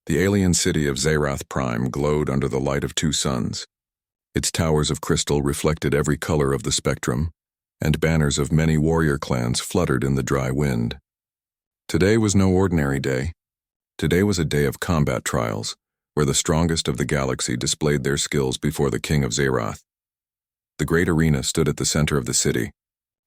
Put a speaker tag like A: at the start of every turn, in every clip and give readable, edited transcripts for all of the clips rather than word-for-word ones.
A: The alien city of GalacticPrime glowed under the light of two suns. Its towers of crystal reflected every color of the spectrum, and banners of many warrior clans fluttered in the dry wind. Today was no ordinary day. Today was a day of combat trials, where the strongest of the galaxy displayed their skills before the King of Zerath. The great arena stood at the center of the city.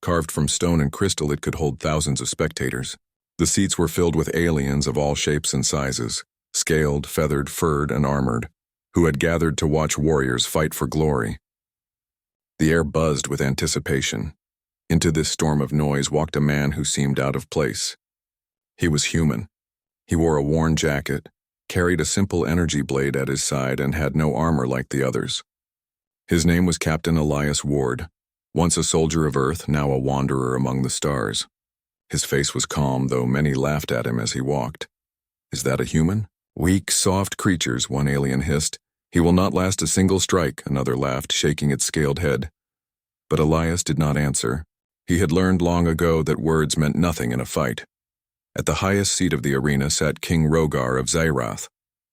A: Carved from stone and crystal, it could hold thousands of spectators. The seats were filled with aliens of all shapes and sizes, scaled, feathered, furred, and armored, who had gathered to watch warriors fight for glory. The air buzzed with anticipation. Into this storm of noise walked a man who seemed out of place. He was human. He wore a worn jacket, carried a simple energy blade at his side, and had no armor like the others. His name was Captain Elias Ward, once a soldier of Earth, now a wanderer among the stars. His face was calm, though many laughed at him as he walked. "Is that a human?" "Weak, soft creatures," one alien hissed. "He will not last a single strike," another laughed, shaking its scaled head. But Elias did not answer. He had learned long ago that words meant nothing in a fight. At the highest seat of the arena sat King Rogar of Zerath,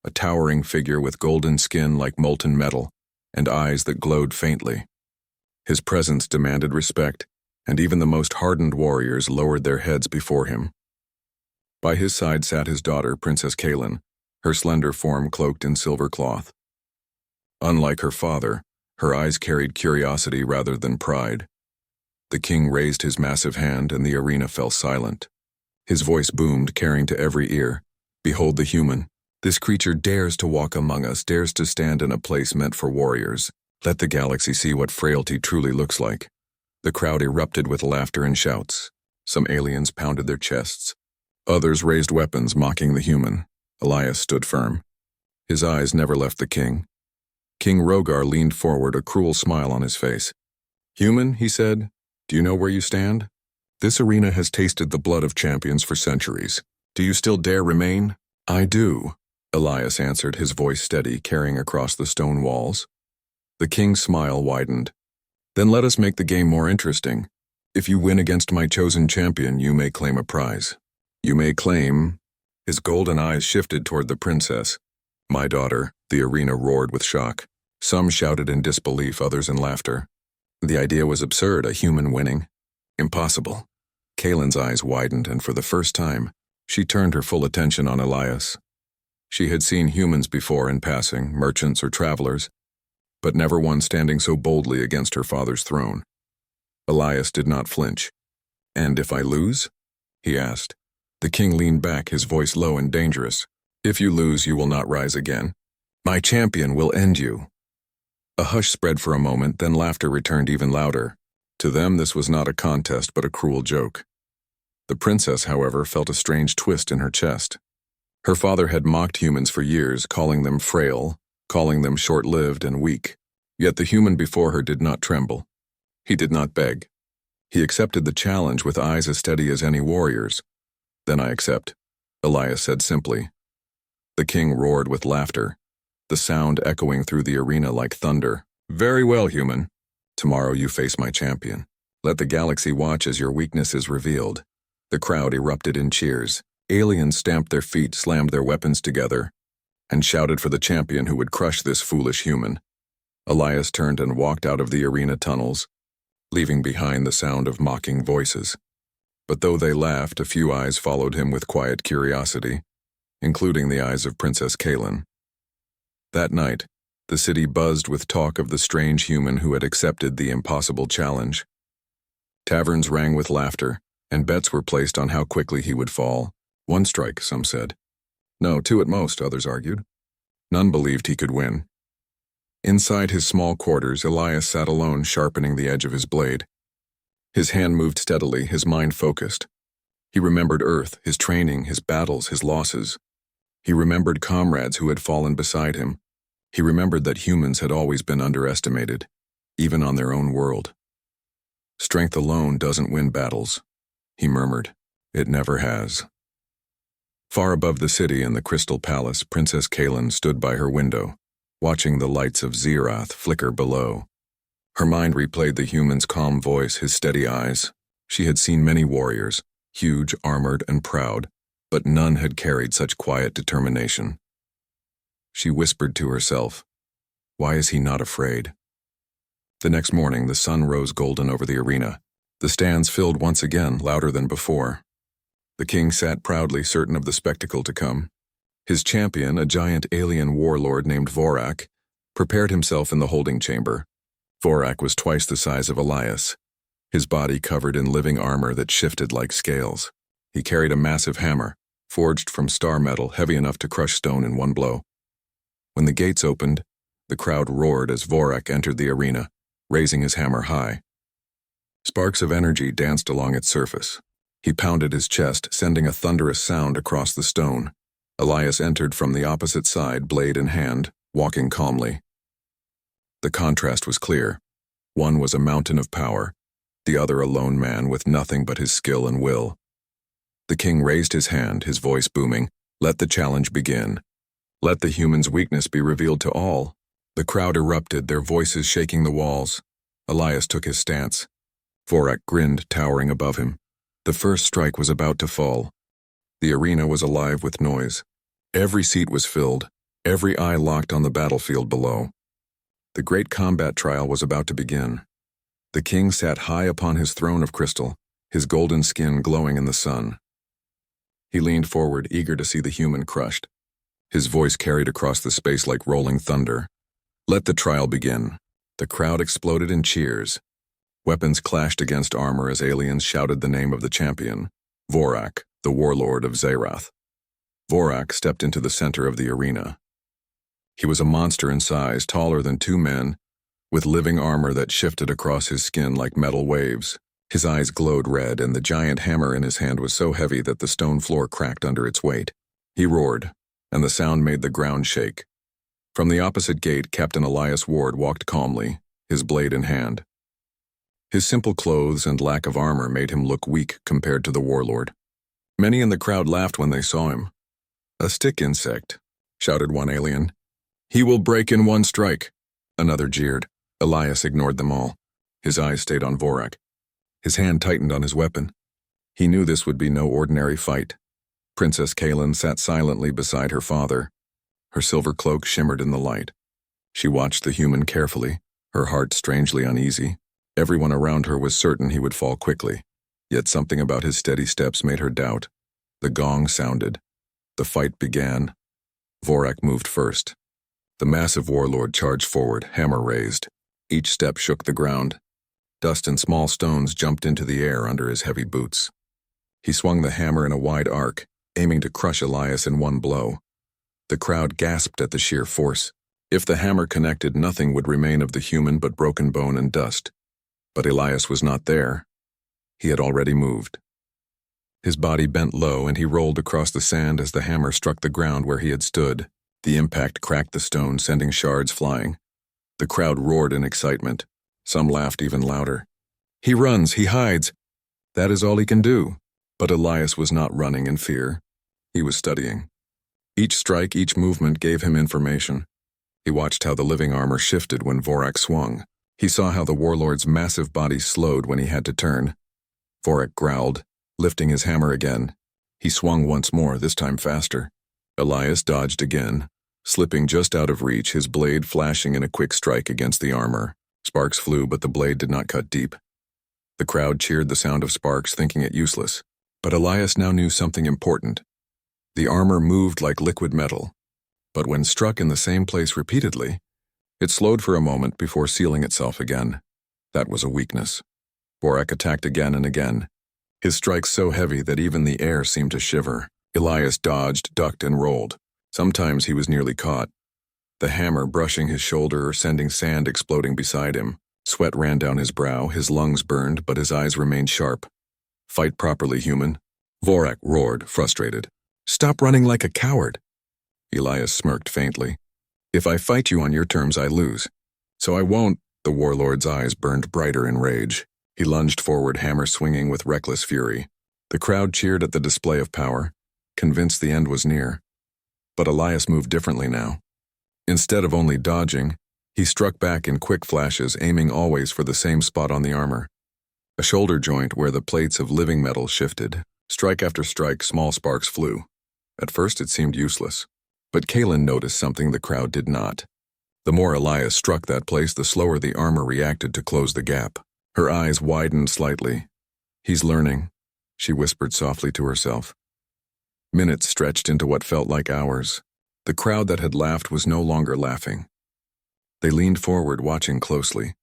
A: a towering figure with golden skin like molten metal and eyes that glowed faintly. His presence demanded respect, and even the most hardened warriors lowered their heads before him. By his side sat his daughter, Princess Kaelin, her slender form cloaked in silver cloth. Unlike her father, her eyes carried curiosity rather than pride. The king raised his massive hand, and the arena fell silent. His voice boomed, carrying to every ear, "Behold the human. This creature dares to walk among us, dares to stand in a place meant for warriors. Let the galaxy see what frailty truly looks like." The crowd erupted with laughter and shouts. Some aliens pounded their chests. Others raised weapons, mocking the human. Elias stood firm. His eyes never left the king. King Rogar leaned forward, a cruel smile on his face. "Human," he said, "do you know where you stand? This arena has tasted the blood of champions for centuries. Do you still dare remain?" "I do," Elias answered, his voice steady, carrying across the stone walls. The king's smile widened. "Then let us make the game more interesting. If you win against my chosen champion, you may claim a prize." "You may claim..." His golden eyes shifted toward the princess. "My daughter," the arena roared with shock. Some shouted in disbelief, others in laughter. The idea was absurd, a human winning. Impossible. Kaelin's eyes widened, and for the first time, she turned her full attention on Elias. She had seen humans before in passing, merchants or travelers, but never one standing so boldly against her father's throne. Elias did not flinch. "And if I lose?" he asked. The king leaned back, his voice low and dangerous. "If you lose, you will not rise again. My champion will end you." A hush spread for a moment, then laughter returned even louder. To them, this was not a contest, but a cruel joke. The princess, however, felt a strange twist in her chest. Her father had mocked humans for years, calling them frail, calling them short-lived and weak. Yet the human before her did not tremble. He did not beg. He accepted the challenge with eyes as steady as any warrior's. "Then I accept," Elias said simply. The king roared with laughter, the sound echoing through the arena like thunder. "Very well, human. Tomorrow you face my champion. Let the galaxy watch as your weakness is revealed." The crowd erupted in cheers. Aliens stamped their feet, slammed their weapons together, and shouted for the champion who would crush this foolish human. Elias turned and walked out of the arena tunnels, leaving behind the sound of mocking voices. But though they laughed, a few eyes followed him with quiet curiosity, including the eyes of Princess Kaelin. That night, the city buzzed with talk of the strange human who had accepted the impossible challenge. Taverns rang with laughter, and bets were placed on how quickly he would fall. 1 strike, some said. No, 2 at most, others argued. None believed he could win. Inside his small quarters, Elias sat alone, sharpening the edge of his blade. His hand moved steadily, his mind focused. He remembered Earth, his training, his battles, his losses. He remembered comrades who had fallen beside him. He remembered that humans had always been underestimated, even on their own world. "Strength alone doesn't win battles," he murmured. "It never has." Far above the city in the Crystal Palace, Princess Kaelin stood by her window, watching the lights of Zerath flicker below. Her mind replayed the human's calm voice, his steady eyes. She had seen many warriors, huge, armored, and proud, but none had carried such quiet determination. She whispered to herself, "Why is he not afraid?" The next morning, the sun rose golden over the arena. The stands filled once again, louder than before. The king sat proudly, certain of the spectacle to come. His champion, a giant alien warlord named Vorak, prepared himself in the holding chamber. Vorak was twice the size of Elias, his body covered in living armor that shifted like scales. He carried a massive hammer, forged from star metal, heavy enough to crush stone in one blow. When the gates opened, the crowd roared as Vorak entered the arena, raising his hammer high. Sparks of energy danced along its surface. He pounded his chest, sending a thunderous sound across the stone. Elias entered from the opposite side, blade in hand, walking calmly. The contrast was clear. One was a mountain of power, the other a lone man with nothing but his skill and will. The king raised his hand, his voice booming, "Let the challenge begin. Let the human's weakness be revealed to all." The crowd erupted, their voices shaking the walls. Elias took his stance. Vorak grinned, towering above him. The first strike was about to fall. The arena was alive with noise. Every seat was filled, every eye locked on the battlefield below. The great combat trial was about to begin. The king sat high upon his throne of crystal, his golden skin glowing in the sun. He leaned forward, eager to see the human crushed. His voice carried across the space like rolling thunder. "Let the trial begin." The crowd exploded in cheers. Weapons clashed against armor as aliens shouted the name of the champion, Vorak, the warlord of Zerath. Vorak stepped into the center of the arena. He was a monster in size, taller than two men, with living armor that shifted across his skin like metal waves. His eyes glowed red, and the giant hammer in his hand was so heavy that the stone floor cracked under its weight. He roared, and the sound made the ground shake. From the opposite gate, Captain Elias Ward walked calmly, his blade in hand. His simple clothes and lack of armor made him look weak compared to the warlord. Many in the crowd laughed when they saw him. "A stick insect," shouted one alien. "He will break in one strike." Another jeered. Elias ignored them all. His eyes stayed on Vorak. His hand tightened on his weapon. He knew this would be no ordinary fight. Princess Kaelin sat silently beside her father. Her silver cloak shimmered in the light. She watched the human carefully, her heart strangely uneasy. Everyone around her was certain he would fall quickly, yet something about his steady steps made her doubt. The gong sounded. The fight began. Vorak moved first. The massive warlord charged forward, hammer raised. Each step shook the ground. Dust and small stones jumped into the air under his heavy boots. He swung the hammer in a wide arc, aiming to crush Elias in one blow. The crowd gasped at the sheer force. If the hammer connected, nothing would remain of the human but broken bone and dust. But Elias was not there. He had already moved. His body bent low, and he rolled across the sand as the hammer struck the ground where he had stood. The impact cracked the stone, sending shards flying. The crowd roared in excitement. Some laughed even louder. "He runs, he hides. That is all he can do." But Elias was not running in fear. He was studying. Each strike, each movement gave him information. He watched how the living armor shifted when Vorak swung. He saw how the warlord's massive body slowed when he had to turn. Vorak growled, lifting his hammer again. He swung once more, this time faster. Elias dodged again, slipping just out of reach, his blade flashing in a quick strike against the armor. Sparks flew, but the blade did not cut deep. The crowd cheered the sound of sparks, thinking it useless. But Elias now knew something important. The armor moved like liquid metal, but when struck in the same place repeatedly, it slowed for a moment before sealing itself again. That was a weakness. Vorak attacked again and again, his strikes so heavy that even the air seemed to shiver. Elias dodged, ducked, and rolled. Sometimes he was nearly caught, the hammer brushing his shoulder or sending sand exploding beside him. Sweat ran down his brow, his lungs burned, but his eyes remained sharp. "Fight properly, human." Vorak roared, frustrated. "Stop running like a coward." Elias smirked faintly. "If I fight you on your terms, I lose. So I won't." The warlord's eyes burned brighter in rage. He lunged forward, hammer swinging with reckless fury. The crowd cheered at the display of power, convinced the end was near. But Elias moved differently now. Instead of only dodging, he struck back in quick flashes, aiming always for the same spot on the armor. A shoulder joint where the plates of living metal shifted. Strike after strike, small sparks flew. At first it seemed useless, But Kalen noticed something the crowd did not. The more Elias struck that place, the slower the armor reacted to close the gap. Her eyes widened slightly. "He's learning," she whispered softly to herself. Minutes stretched into what felt like hours. The crowd that had laughed was no longer laughing. They leaned forward, watching closely.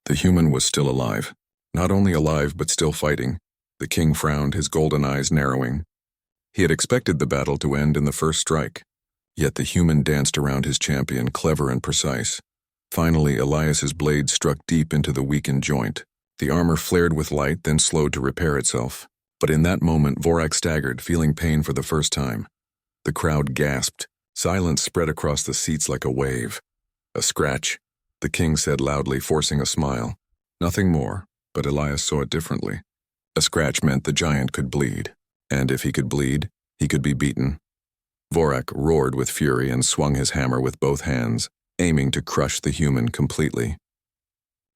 A: The human was still alive. Not only alive, but still fighting. The king frowned, his golden eyes narrowing. He had expected the battle to end in the first strike. Yet the human danced around his champion, clever and precise. Finally, Elias's blade struck deep into the weakened joint. The armor flared with light, then slowed to repair itself. But in that moment, Vorak staggered, feeling pain for the first time. The crowd gasped. Silence spread across the seats like a wave. "A scratch," the king said loudly, forcing a smile. Nothing more, but Elias saw it differently. A scratch meant the giant could bleed. And if he could bleed, he could be beaten. Vorak roared with fury and swung his hammer with both hands, aiming to crush the human completely.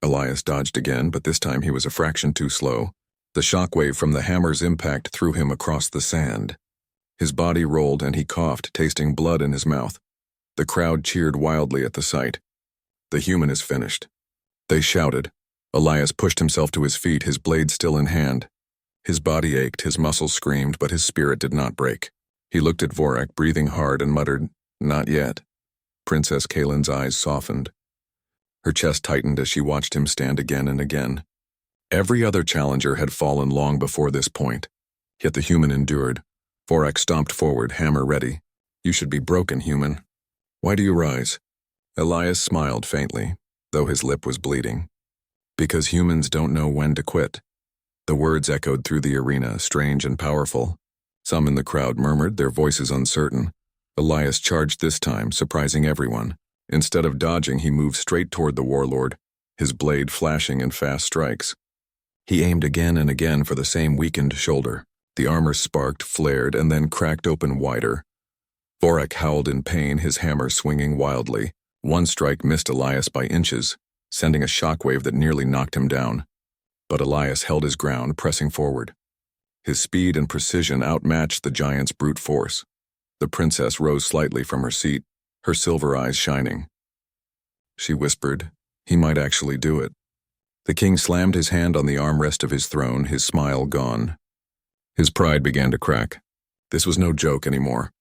A: Elias dodged again, but this time he was a fraction too slow. The shockwave from the hammer's impact threw him across the sand. His body rolled and he coughed, tasting blood in his mouth. The crowd cheered wildly at the sight. "The human is finished," they shouted. Elias pushed himself to his feet, his blade still in hand. His body ached, his muscles screamed, but his spirit did not break. He looked at Vorak, breathing hard, and muttered, "Not yet." Princess Kalen's eyes softened. Her chest tightened as she watched him stand again and again. Every other challenger had fallen long before this point. Yet the human endured. Vorak stomped forward, hammer ready. "You should be broken, human. Why do you rise?" Elias smiled faintly, though his lip was bleeding. "Because humans don't know when to quit." The words echoed through the arena, strange and powerful. Some in the crowd murmured, their voices uncertain. Elias charged this time, surprising everyone. Instead of dodging, he moved straight toward the warlord, his blade flashing in fast strikes. He aimed again and again for the same weakened shoulder. The armor sparked, flared, and then cracked open wider. Vorak howled in pain, his hammer swinging wildly. One strike missed Elias by inches, sending a shockwave that nearly knocked him down. But Elias held his ground, pressing forward. His speed and precision outmatched the giant's brute force. The princess rose slightly from her seat, her silver eyes shining. She whispered, "He might actually do it." The king slammed his hand on the armrest of his throne, his smile gone. His pride began to crack. This was no joke anymore.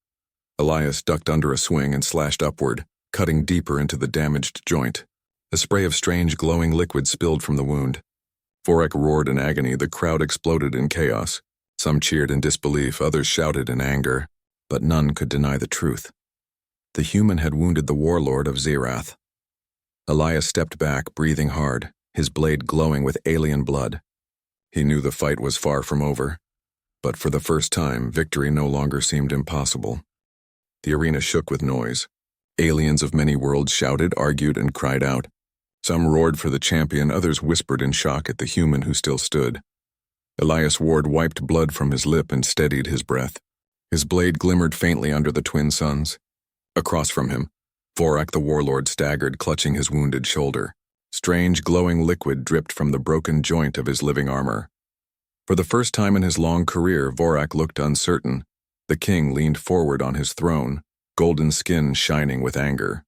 A: Elias ducked under a swing and slashed upward, cutting deeper into the damaged joint. A spray of strange glowing liquid spilled from the wound. Vorak roared in agony, the crowd exploded in chaos. Some cheered in disbelief, others shouted in anger, but none could deny the truth. The human had wounded the warlord of Zerath. Elias stepped back, breathing hard, his blade glowing with alien blood. He knew the fight was far from over, but for the first time, victory no longer seemed impossible. The arena shook with noise. Aliens of many worlds shouted, argued, and cried out. Some roared for the champion, others whispered in shock at the human who still stood. Elias Ward wiped blood from his lip and steadied his breath. His blade glimmered faintly under the twin suns. Across from him, Vorak the warlord staggered, clutching his wounded shoulder. Strange glowing liquid dripped from the broken joint of his living armor. For the first time in his long career, Vorak looked uncertain. The king leaned forward on his throne, golden skin shining with anger.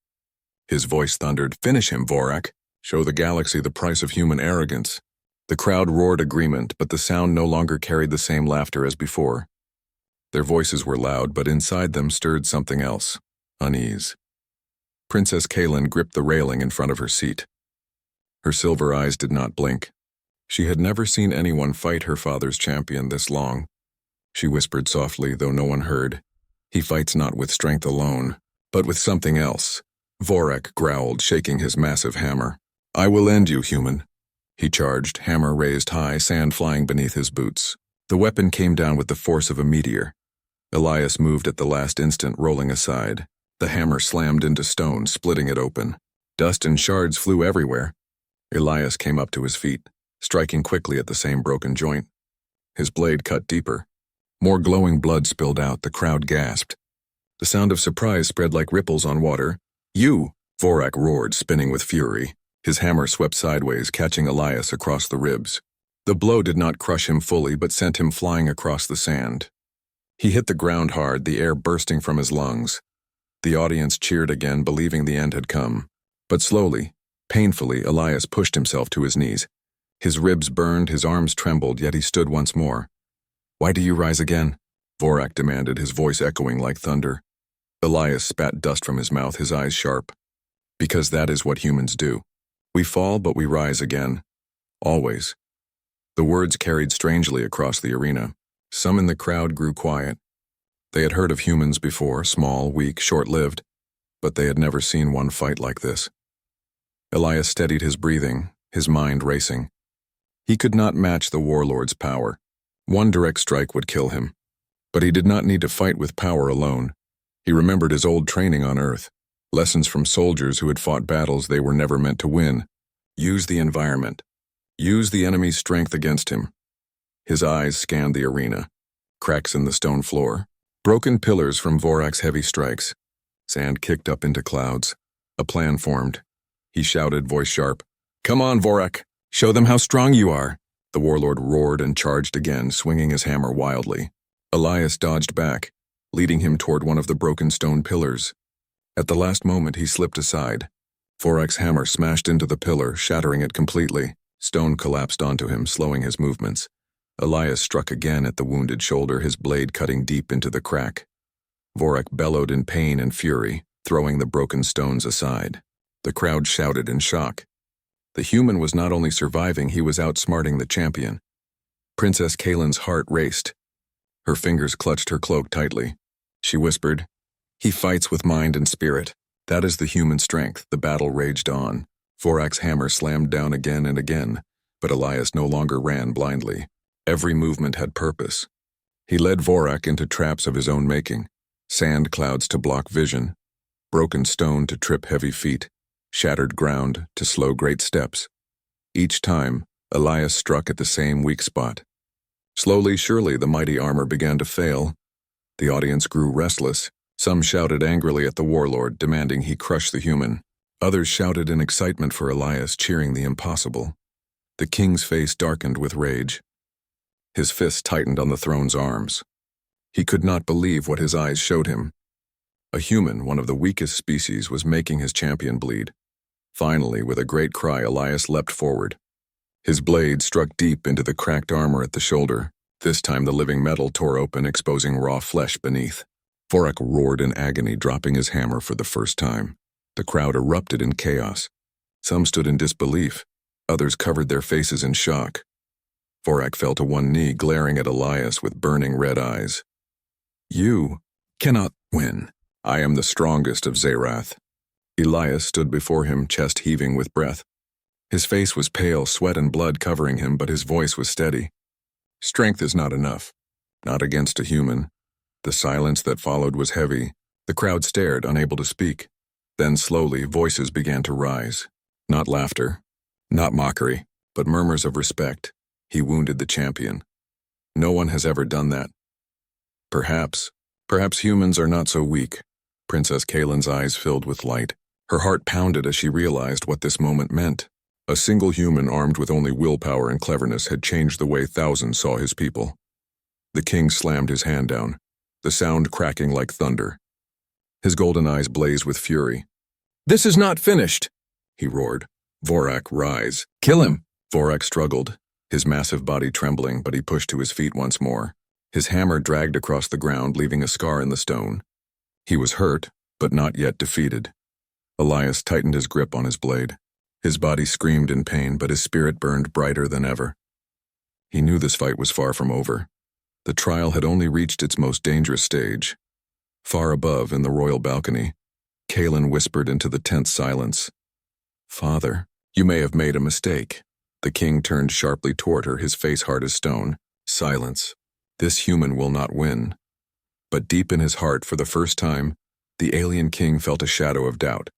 A: His voice thundered, "Finish him, Vorak. Show the galaxy the price of human arrogance." The crowd roared agreement, but the sound no longer carried the same laughter as before. Their voices were loud, but inside them stirred something else, unease. Princess Kalen gripped the railing in front of her seat. Her silver eyes did not blink. She had never seen anyone fight her father's champion this long. She whispered softly, though no one heard. "He fights not with strength alone, but with something else." Vorak growled, shaking his massive hammer. "I will end you, human." He charged, hammer raised high, sand flying beneath his boots. The weapon came down with the force of a meteor. Elias moved at the last instant, rolling aside. The hammer slammed into stone, splitting it open. Dust and shards flew everywhere. Elias came up to his feet, striking quickly at the same broken joint. His blade cut deeper. More glowing blood spilled out, the crowd gasped. The sound of surprise spread like ripples on water. "You!" Vorak roared, spinning with fury. His hammer swept sideways, catching Elias across the ribs. The blow did not crush him fully, but sent him flying across the sand. He hit the ground hard, the air bursting from his lungs. The audience cheered again, believing the end had come. But slowly, painfully, Elias pushed himself to his knees. His ribs burned, his arms trembled, yet he stood once more. "Why do you rise again?" Vorak demanded, his voice echoing like thunder. Elias spat dust from his mouth, his eyes sharp. "Because that is what humans do. We fall, but we rise again. Always." The words carried strangely across the arena. Some in the crowd grew quiet. They had heard of humans before, small, weak, short-lived, but they had never seen one fight like this. Elias steadied his breathing, his mind racing. He could not match the warlord's power. One direct strike would kill him. But he did not need to fight with power alone. He remembered his old training on Earth, lessons from soldiers who had fought battles they were never meant to win. Use the environment. Use the enemy's strength against him. His eyes scanned the arena. Cracks in the stone floor. Broken pillars from Vorak's heavy strikes. Sand kicked up into clouds. A plan formed. He shouted, voice sharp, "Come on, Vorak! Show them how strong you are!" The warlord roared and charged again, swinging his hammer wildly. Elias dodged back, leading him toward one of the broken stone pillars. At the last moment, he slipped aside. Vorak's hammer smashed into the pillar, shattering it completely. Stone collapsed onto him, slowing his movements. Elias struck again at the wounded shoulder, his blade cutting deep into the crack. Vorak bellowed in pain and fury, throwing the broken stones aside. The crowd shouted in shock. The human was not only surviving, he was outsmarting the champion. Princess Kaelin's heart raced. Her fingers clutched her cloak tightly. She whispered, "He fights with mind and spirit. That is the human strength." The battle raged on. Vorak's hammer slammed down again and again, but Elias no longer ran blindly. Every movement had purpose. He led Vorak into traps of his own making, sand clouds to block vision, broken stone to trip heavy feet, shattered ground to slow great steps. Each time, Elias struck at the same weak spot. Slowly, surely, the mighty armor began to fail. The audience grew restless. Some shouted angrily at the warlord, demanding he crush the human. Others shouted in excitement for Elias, cheering the impossible. The king's face darkened with rage. His fist tightened on the throne's arms. He could not believe what his eyes showed him. A human, one of the weakest species, was making his champion bleed. Finally, with a great cry, Elias leapt forward. His blade struck deep into the cracked armor at the shoulder. This time the living metal tore open, exposing raw flesh beneath. Vorak roared in agony, dropping his hammer for the first time. The crowd erupted in chaos. Some stood in disbelief. Others covered their faces in shock. Vorak fell to one knee, glaring at Elias with burning red eyes. "You cannot win. I am the strongest of Zerath." Elias stood before him, chest heaving with breath. His face was pale, sweat and blood covering him, but his voice was steady. "Strength is not enough. Not against a human." The silence that followed was heavy. The crowd stared, unable to speak. Then slowly, voices began to rise. Not laughter, not mockery, but murmurs of respect. He wounded the champion. No one has ever done that. Perhaps humans are not so weak. Princess Kaelin's eyes filled with light. Her heart pounded as she realized what this moment meant. A single human armed with only willpower and cleverness had changed the way thousands saw his people. The king slammed his hand down, the sound cracking like thunder. His golden eyes blazed with fury. "This is not finished," he roared. "Vorak, rise. Kill him." Vorak struggled, his massive body trembling, but he pushed to his feet once more. His hammer dragged across the ground, leaving a scar in the stone. He was hurt, but not yet defeated. Elias tightened his grip on his blade. His body screamed in pain, but his spirit burned brighter than ever. He knew this fight was far from over. The trial had only reached its most dangerous stage. Far above, in the royal balcony, Kaelin whispered into the tense silence, "Father, you may have made a mistake." The king turned sharply toward her, his face hard as stone. Silence. This human will not win. But deep in his heart, for the first time, the alien king felt a shadow of doubt.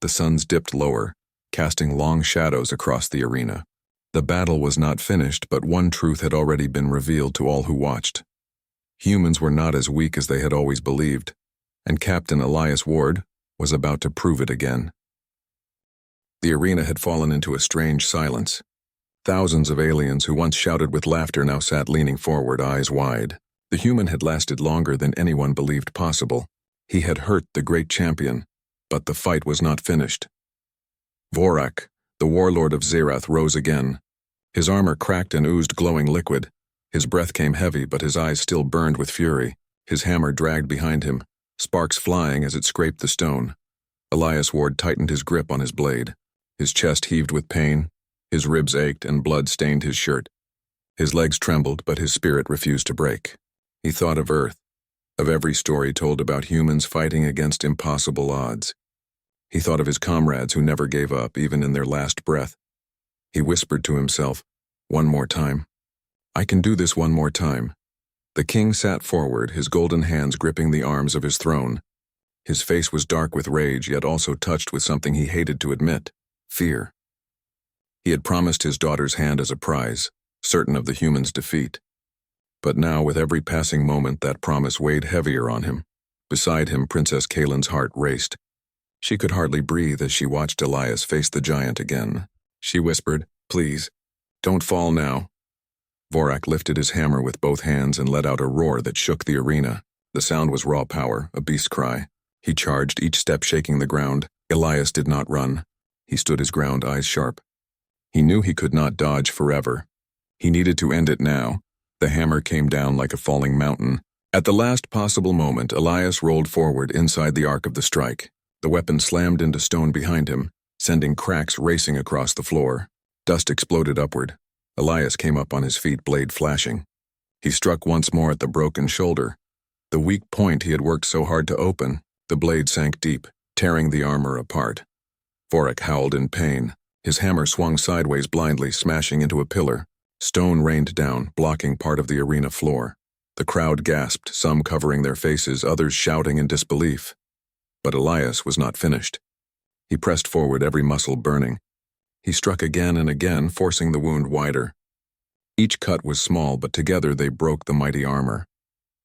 A: The suns dipped lower, casting long shadows across the arena. The battle was not finished, but one truth had already been revealed to all who watched. Humans were not as weak as they had always believed, and Captain Elias Ward was about to prove it again. The arena had fallen into a strange silence. Thousands of aliens who once shouted with laughter now sat leaning forward, eyes wide. The human had lasted longer than anyone believed possible. He had hurt the great champion, but the fight was not finished. Vorak, the warlord of Zerath, rose again. His armor cracked and oozed glowing liquid. His breath came heavy, but his eyes still burned with fury. His hammer dragged behind him, sparks flying as it scraped the stone. Elias Ward tightened his grip on his blade. His chest heaved with pain, his ribs ached, and blood stained his shirt. His legs trembled, but his spirit refused to break. He thought of Earth, of every story told about humans fighting against impossible odds. He thought of his comrades who never gave up, even in their last breath. He whispered to himself, "One more time. I can do this one more time." The king sat forward, his golden hands gripping the arms of his throne. His face was dark with rage, yet also touched with something he hated to admit: fear. He had promised his daughter's hand as a prize, certain of the humans' defeat. But now, with every passing moment, that promise weighed heavier on him. Beside him, Princess Kaelin's heart raced. She could hardly breathe as she watched Elias face the giant again. She whispered, "Please, don't fall now." Vorak lifted his hammer with both hands and let out a roar that shook the arena. The sound was raw power, a beast cry. He charged, each step shaking the ground. Elias did not run. He stood his ground, eyes sharp. He knew he could not dodge forever. He needed to end it now. The hammer came down like a falling mountain. At the last possible moment, Elias rolled forward inside the arc of the strike. The weapon slammed into stone behind him, sending cracks racing across the floor. Dust exploded upward. Elias came up on his feet, blade flashing. He struck once more at the broken shoulder. The weak point he had worked so hard to open. The blade sank deep, tearing the armor apart. Vorak howled in pain. His hammer swung sideways blindly, smashing into a pillar. Stone rained down, blocking part of the arena floor. The crowd gasped, some covering their faces, others shouting in disbelief. But Elias was not finished. He pressed forward, every muscle burning. He struck again and again, forcing the wound wider. Each cut was small, but together they broke the mighty armor.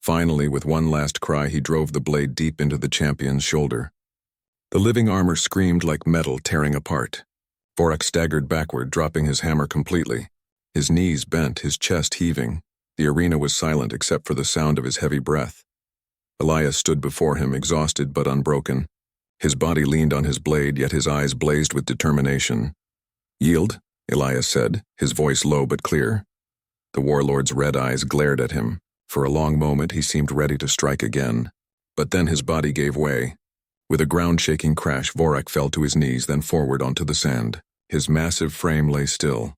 A: Finally, with one last cry, he drove the blade deep into the champion's shoulder. The living armor screamed like metal tearing apart. Vorak staggered backward, dropping his hammer completely. His knees bent, his chest heaving. The arena was silent except for the sound of his heavy breath. Elias stood before him, exhausted but unbroken. His body leaned on his blade, yet his eyes blazed with determination. "Yield," Elias said, his voice low but clear. The warlord's red eyes glared at him. For a long moment he seemed ready to strike again. But then his body gave way. With a ground-shaking crash, Vorak fell to his knees, then forward onto the sand. His massive frame lay still.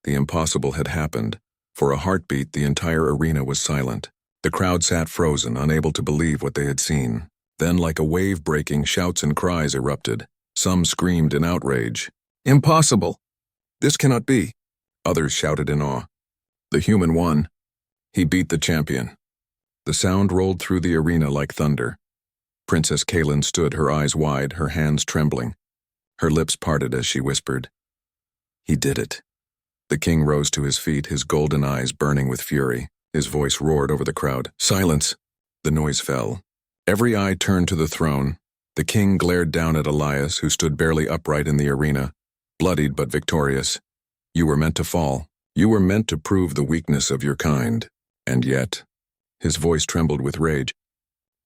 A: The impossible had happened. For a heartbeat, the entire arena was silent. The crowd sat frozen, unable to believe what they had seen. Then, like a wave breaking, shouts and cries erupted. Some screamed in outrage. "Impossible! This cannot be!" Others shouted in awe. "The human won. He beat the champion." The sound rolled through the arena like thunder. Princess Kaelin stood, her eyes wide, her hands trembling. Her lips parted as she whispered, "He did it." The king rose to his feet, his golden eyes burning with fury. His voice roared over the crowd. "Silence!" The noise fell. Every eye turned to the throne. The king glared down at Elias, who stood barely upright in the arena, bloodied but victorious. "You were meant to fall. You were meant to prove the weakness of your kind. And yet," his voice trembled with rage,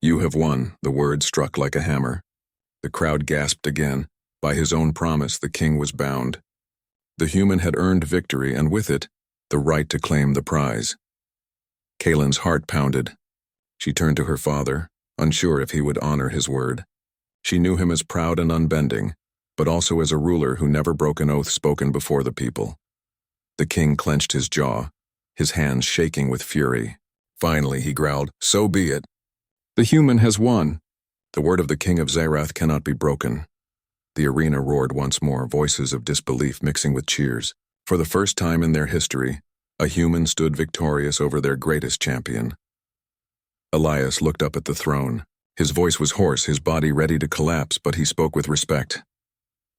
A: "you have won." The word struck like a hammer. The crowd gasped again. By his own promise, the king was bound. The human had earned victory, and with it, the right to claim the prize. Kaelin's heart pounded. She turned to her father, unsure if he would honor his word. She knew him as proud and unbending, but also as a ruler who never broke an oath spoken before the people. The king clenched his jaw, his hands shaking with fury. Finally, he growled, "So be it. The human has won." The word of the king of Zerath cannot be broken. The arena roared once more, voices of disbelief mixing with cheers. For the first time in their history, a human stood victorious over their greatest champion. Elias looked up at the throne. His voice was hoarse, his body ready to collapse, but he spoke with respect.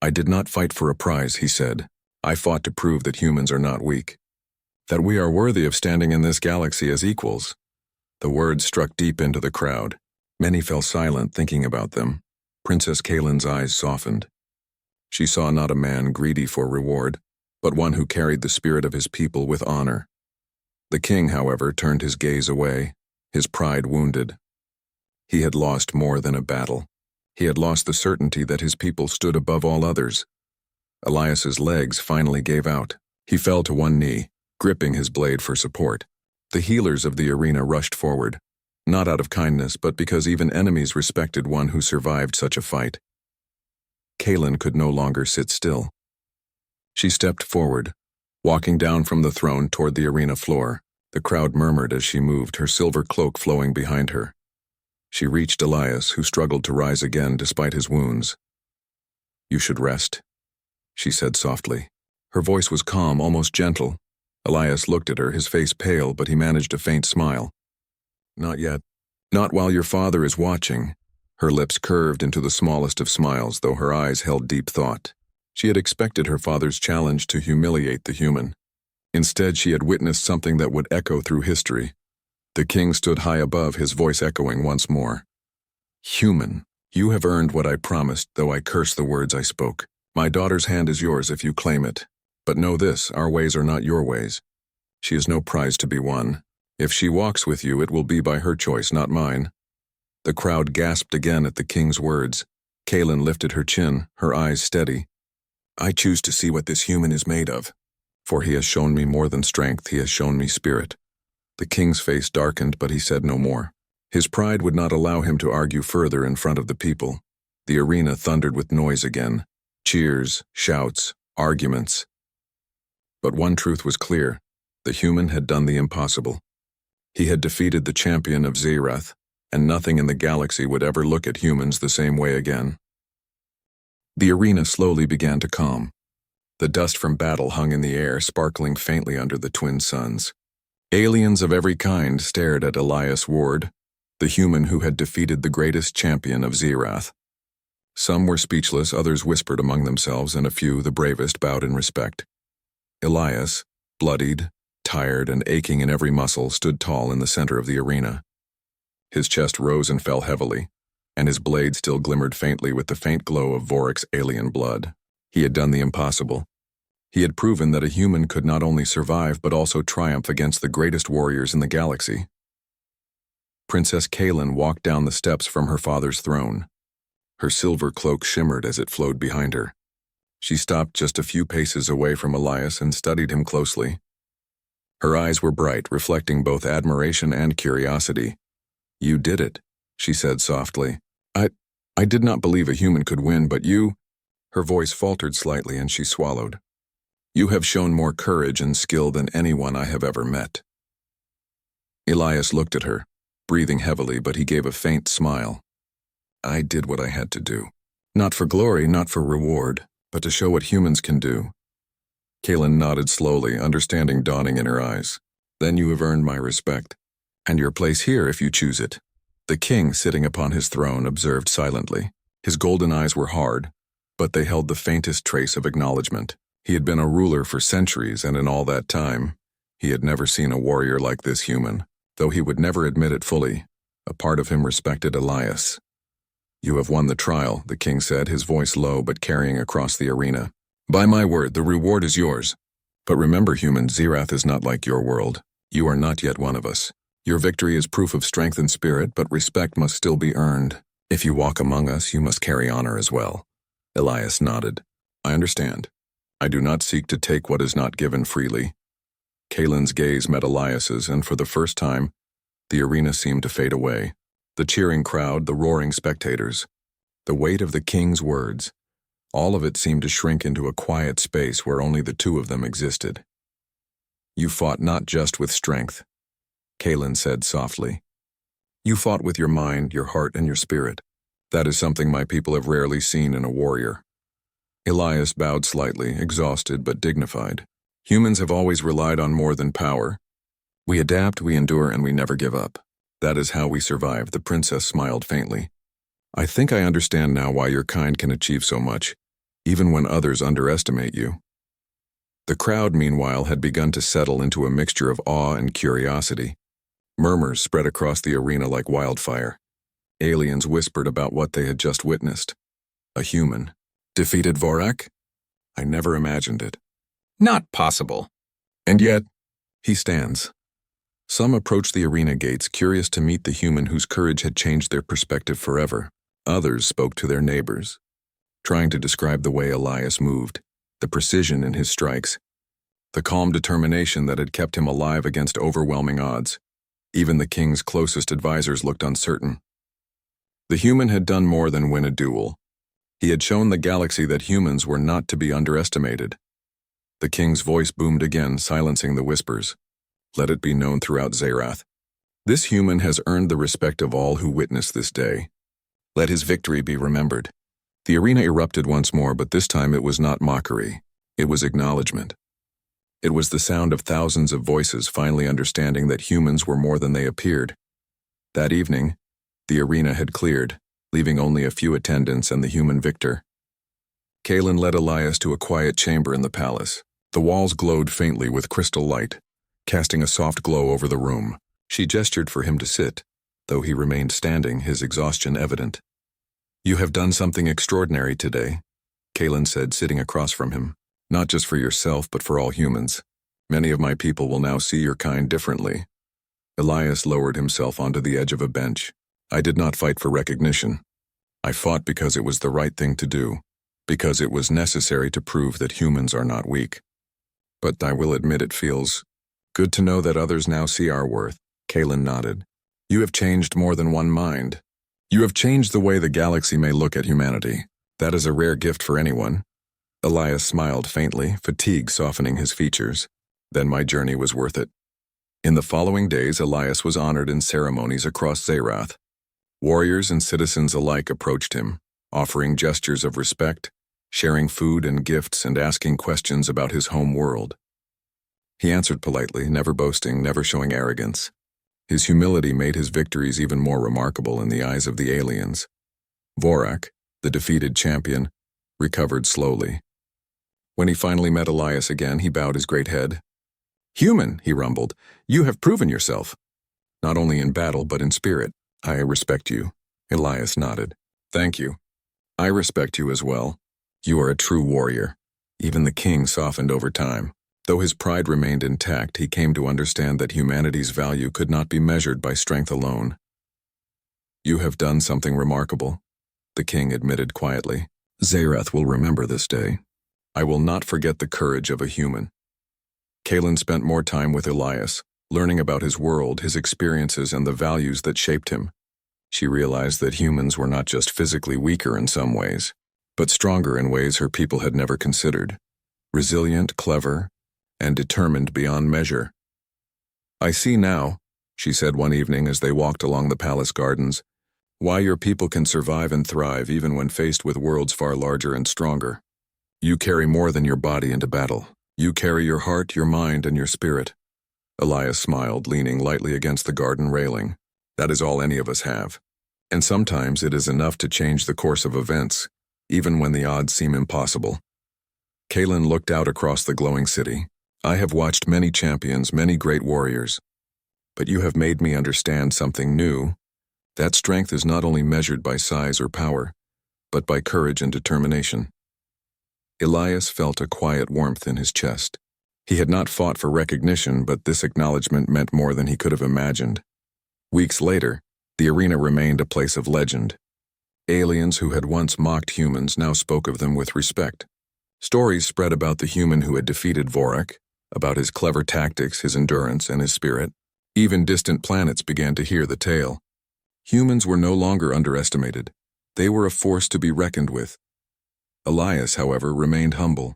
A: "I did not fight for a prize," he said. "I fought to prove that humans are not weak. That we are worthy of standing in this galaxy as equals." The words struck deep into the crowd. Many fell silent, thinking about them. Princess Kaelin's eyes softened. She saw not a man greedy for reward, but one who carried the spirit of his people with honor. The king, however, turned his gaze away, his pride wounded. He had lost more than a battle. He had lost the certainty that his people stood above all others. Elias's legs finally gave out. He fell to one knee, gripping his blade for support. The healers of the arena rushed forward, not out of kindness, but because even enemies respected one who survived such a fight. Kaylin could no longer sit still. She stepped forward, walking down from the throne toward the arena floor. The crowd murmured as she moved, her silver cloak flowing behind her. She reached Elias, who struggled to rise again despite his wounds. "You should rest," she said softly. Her voice was calm, almost gentle. Elias looked at her, his face pale, but he managed a faint smile. "Not yet. Not while your father is watching." Her lips curved into the smallest of smiles, though her eyes held deep thought. She had expected her father's challenge to humiliate the human. Instead, she had witnessed something that would echo through history. The king stood high above, his voice echoing once more. "Human, you have earned what I promised, though I curse the words I spoke. My daughter's hand is yours if you claim it. But know this, our ways are not your ways. She is no prize to be won. If she walks with you, it will be by her choice, not mine." The crowd gasped again at the king's words. Kaylin lifted her chin, her eyes steady. "I choose to see what this human is made of. For he has shown me more than strength, he has shown me spirit." The king's face darkened, but he said no more. His pride would not allow him to argue further in front of the people. The arena thundered with noise again. Cheers, shouts, arguments. But one truth was clear. The human had done the impossible. He had defeated the champion of Zerath, and nothing in the galaxy would ever look at humans the same way again. The arena slowly began to calm. The dust from battle hung in the air, sparkling faintly under the twin suns. Aliens of every kind stared at Elias Ward, the human who had defeated the greatest champion of Zerath. Some were speechless, others whispered among themselves, and a few, the bravest, bowed in respect. Elias, bloodied, tired, and aching in every muscle, stood tall in the center of the arena. His chest rose and fell heavily, and his blade still glimmered faintly with the faint glow of Vorik's alien blood. He had done the impossible. He had proven that a human could not only survive but also triumph against the greatest warriors in the galaxy. Princess Kaylin walked down the steps from her father's throne. Her silver cloak shimmered as it flowed behind her. She stopped just a few paces away from Elias and studied him closely. Her eyes were bright, reflecting both admiration and curiosity. "You did it," she said softly. I did not believe a human could win, but you—" Her voice faltered slightly and she swallowed. "You have shown more courage and skill than anyone I have ever met." Elias looked at her, breathing heavily, but he gave a faint smile. "I did what I had to do. Not for glory, not for reward, but to show what humans can do." Kaylin nodded slowly, understanding dawning in her eyes. "Then you have earned my respect, and your place here if you choose it." The king, sitting upon his throne, observed silently. His golden eyes were hard, but they held the faintest trace of acknowledgement. He had been a ruler for centuries, and in all that time, he had never seen a warrior like this human. Though he would never admit it fully, a part of him respected Elias. "You have won the trial," the king said, his voice low but carrying across the arena. "By my word, the reward is yours. But remember, human, Zerath is not like your world. You are not yet one of us. Your victory is proof of strength and spirit, but respect must still be earned. If you walk among us, you must carry honor as well." Elias nodded. "I understand. I do not seek to take what is not given freely." Kaylin's gaze met Elias's, and for the first time, the arena seemed to fade away. The cheering crowd, the roaring spectators, the weight of the king's words, all of it seemed to shrink into a quiet space where only the two of them existed. "You fought not just with strength," Kaylin said softly. "You fought with your mind, your heart, and your spirit. That is something my people have rarely seen in a warrior." Elias bowed slightly, exhausted but dignified. "Humans have always relied on more than power. We adapt, we endure, and we never give up. That is how we survive." The princess smiled faintly. "I think I understand now why your kind can achieve so much, even when others underestimate you." The crowd, meanwhile, had begun to settle into a mixture of awe and curiosity. Murmurs spread across the arena like wildfire. Aliens whispered about what they had just witnessed. A human defeated Vorak? I never imagined it. Not possible. And yet, he stands. Some approached the arena gates, curious to meet the human whose courage had changed their perspective forever. Others spoke to their neighbors, trying to describe the way Elias moved, the precision in his strikes, the calm determination that had kept him alive against overwhelming odds. Even the king's closest advisors looked uncertain. The human had done more than win a duel. He had shown the galaxy that humans were not to be underestimated. The king's voice boomed again, silencing the whispers. Let it be known throughout Zerath. This human has earned the respect of all who witnessed this day. Let his victory be remembered. The arena erupted once more, but this time it was not mockery. It was acknowledgement. It was the sound of thousands of voices finally understanding that humans were more than they appeared. That evening, the arena had cleared, leaving only a few attendants and the human victor. Kaelin led Elias to a quiet chamber in the palace. The walls glowed faintly with crystal light, casting a soft glow over the room. She gestured for him to sit, though he remained standing, his exhaustion evident. "You have done something extraordinary today," Kaelin said, sitting across from him. "Not just for yourself, but for all humans. Many of my people will now see your kind differently." Elias lowered himself onto the edge of a bench. "I did not fight for recognition. I fought because it was the right thing to do, because it was necessary to prove that humans are not weak. But I will admit it feels good to know that others now see our worth." Kaelin nodded. "You have changed more than one mind. You have changed the way the galaxy may look at humanity. That is a rare gift for anyone." Elias smiled faintly, fatigue softening his features. "Then my journey was worth it." In the following days, Elias was honored in ceremonies across Zerath. Warriors and citizens alike approached him, offering gestures of respect, sharing food and gifts, and asking questions about his home world. He answered politely, never boasting, never showing arrogance. His humility made his victories even more remarkable in the eyes of the aliens. Vorak, the defeated champion, recovered slowly. When he finally met Elias again, he bowed his great head. "Human," he rumbled, "you have proven yourself. Not only in battle, but in spirit. I respect you." Elias nodded. "Thank you. I respect you as well. You are a true warrior." Even the king softened over time. Though his pride remained intact, he came to understand that humanity's value could not be measured by strength alone. "You have done something remarkable," the king admitted quietly. "Zerath will remember this day. I will not forget the courage of a human." Kaelin spent more time with Elias, learning about his world, his experiences, and the values that shaped him. She realized that humans were not just physically weaker in some ways, but stronger in ways her people had never considered. Resilient, clever, and determined beyond measure. "I see now," she said one evening as they walked along the palace gardens, "why your people can survive and thrive even when faced with worlds far larger and stronger. You carry more than your body into battle. You carry your heart, your mind, and your spirit." Elias smiled, leaning lightly against the garden railing. "That is all any of us have. And sometimes it is enough to change the course of events, even when the odds seem impossible." Kaelin looked out across the glowing city. "I have watched many champions, many great warriors. But you have made me understand something new. That strength is not only measured by size or power, but by courage and determination." Elias felt a quiet warmth in his chest. He had not fought for recognition, but this acknowledgement meant more than he could have imagined. Weeks later, the arena remained a place of legend. Aliens who had once mocked humans now spoke of them with respect. Stories spread about the human who had defeated Vorak, about his clever tactics, his endurance, and his spirit. Even distant planets began to hear the tale. Humans were no longer underestimated. They were a force to be reckoned with. Elias, however, remained humble.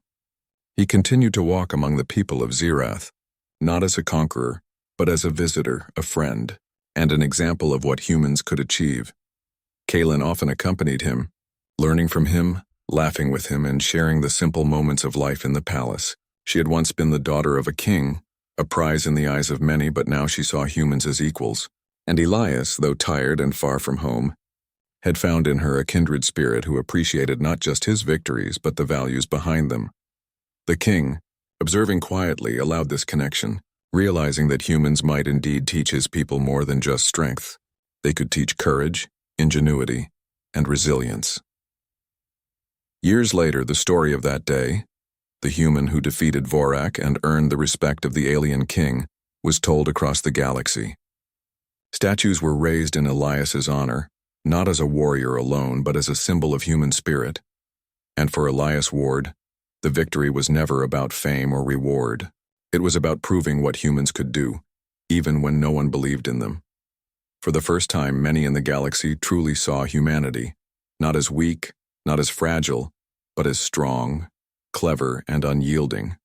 A: He continued to walk among the people of Zerath, not as a conqueror, but as a visitor, a friend, and an example of what humans could achieve. Kaelin often accompanied him, learning from him, laughing with him, and sharing the simple moments of life in the palace. She had once been the daughter of a king, a prize in the eyes of many, but now she saw humans as equals. And Elias, though tired and far from home, had found in her a kindred spirit who appreciated not just his victories, but the values behind them. The king, observing quietly, allowed this connection, realizing that humans might indeed teach his people more than just strength. They could teach courage, ingenuity, and resilience. Years later, the story of that day, the human who defeated Vorak and earned the respect of the alien king, was told across the galaxy. Statues were raised in Elias's honor, not as a warrior alone, but as a symbol of human spirit. And for Elias Ward, the victory was never about fame or reward. It was about proving what humans could do, even when no one believed in them. For the first time, many in the galaxy truly saw humanity, not as weak, not as fragile, but as strong, clever, and unyielding.